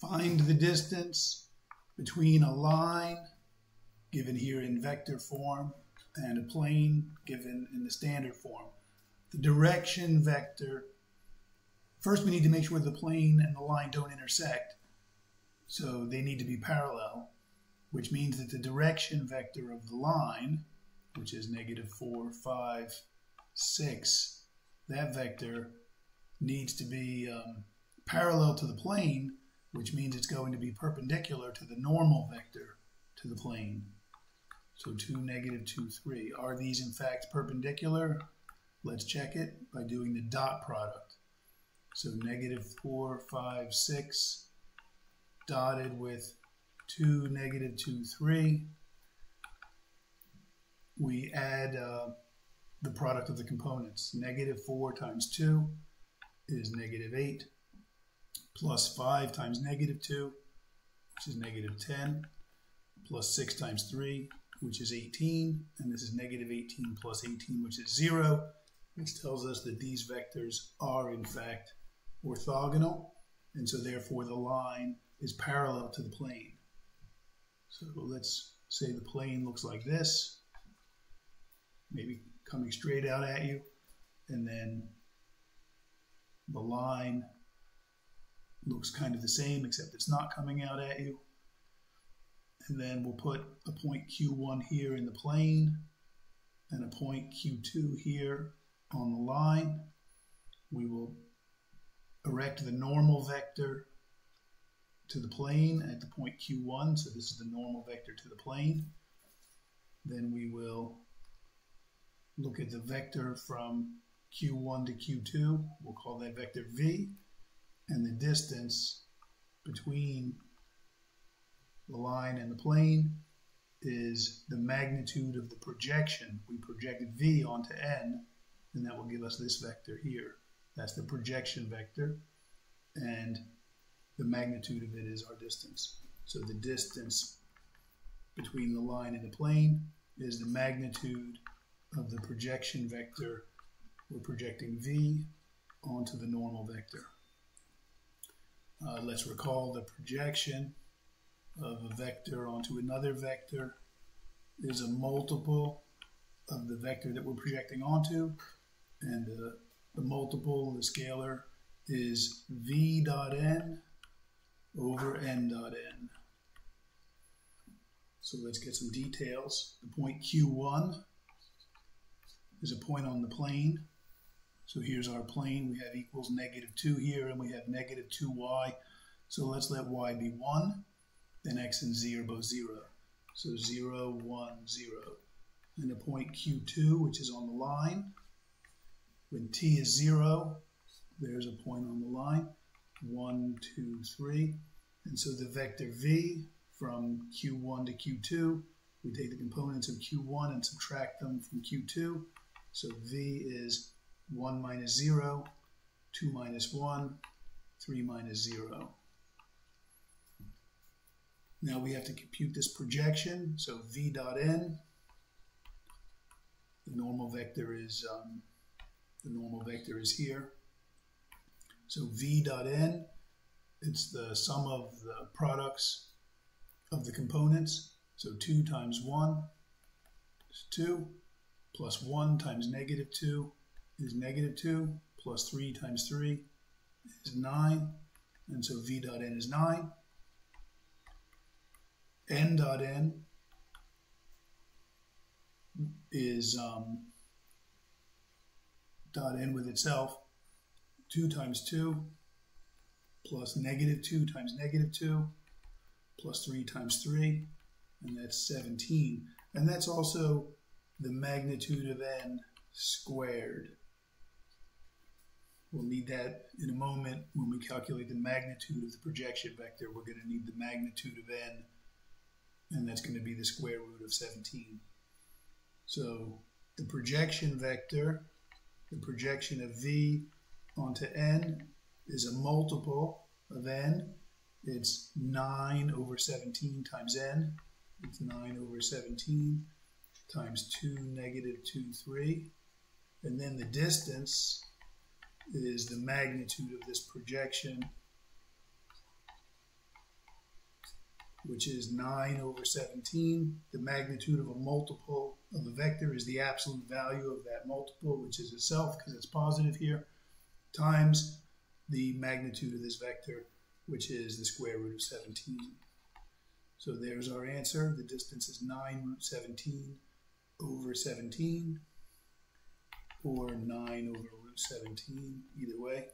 Find the distance between a line, given here in vector form, and a plane, given in the standard form. The direction vector, first we need to make sure the plane and the line don't intersect, so they need to be parallel, which means that the direction vector of the line, which is -4, 5, 6, that vector needs to be parallel to the plane, which means it's going to be perpendicular to the normal vector to the plane. So 2, -2, 3. Are these in fact perpendicular? Let's check it by doing the dot product. So -4, 5, 6 dotted with 2, -2, 3. We add the product of the components. -4 times 2 is -8. Plus 5 times -2, which is -10, plus 6 times 3, which is 18, and this is -18 plus 18, which is 0, which tells us that these vectors are in fact orthogonal, and so therefore the line is parallel to the plane. So let's say the plane looks like this, maybe coming straight out at you, and then the line looks kind of the same, except it's not coming out at you. And then we'll put a point Q1 here in the plane and a point Q2 here on the line. We will erect the normal vector to the plane at the point Q1, so this is the normal vector to the plane. Then we will look at the vector from Q1 to Q2. We'll call that vector V. And the distance between the line and the plane is the magnitude of the projection. We projected V onto N, and that will give us this vector here. That's the projection vector, and the magnitude of it is our distance. So the distance between the line and the plane is the magnitude of the projection vector. We're projecting V onto the normal vector. Let's recall the projection of a vector onto another vector is a multiple of the vector that we're projecting onto, and the multiple, the scalar, is v dot n over n dot n. So let's get some details. The point Q1 is a point on the plane. So here's our plane. We have equals -2 here, and we have -2y. So let's let y be 1. Then x and z are both 0. So 0, 1, 0. And the point Q2, which is on the line. When t is 0, there's a point on the line. 1, 2, 3. And so the vector v from Q1 to Q2, we take the components of Q1 and subtract them from Q2. So v is 1 minus 0, 2 minus 1, 3 minus 0. Now we have to compute this projection. So v dot n, the normal vector is here. So v dot n, it's the sum of the products of the components. So 2 times 1 is 2, plus 1 times -2 is -2, plus 3 times 3 is 9, and so v dot n is 9. N dot n is dot n with itself, 2 times 2, plus -2 times -2, plus 3 times 3, and that's 17. And that's also the magnitude of n squared. We'll need that in a moment when we calculate the magnitude of the projection vector. We're going to need the magnitude of n, and that's going to be the square root of 17. So the projection vector, the projection of v onto n, is a multiple of n. It's 9 over 17 times n. It's 9 over 17 times 2, -2, 3. And then the distance is the magnitude of this projection which is 9 over 17. The magnitude of a multiple of a vector is the absolute value of that multiple, which is itself, because it's positive here, times the magnitude of this vector, which is the square root of 17. So there's our answer. The distance is 9 root 17 over 17, or 9 over root 17, either way.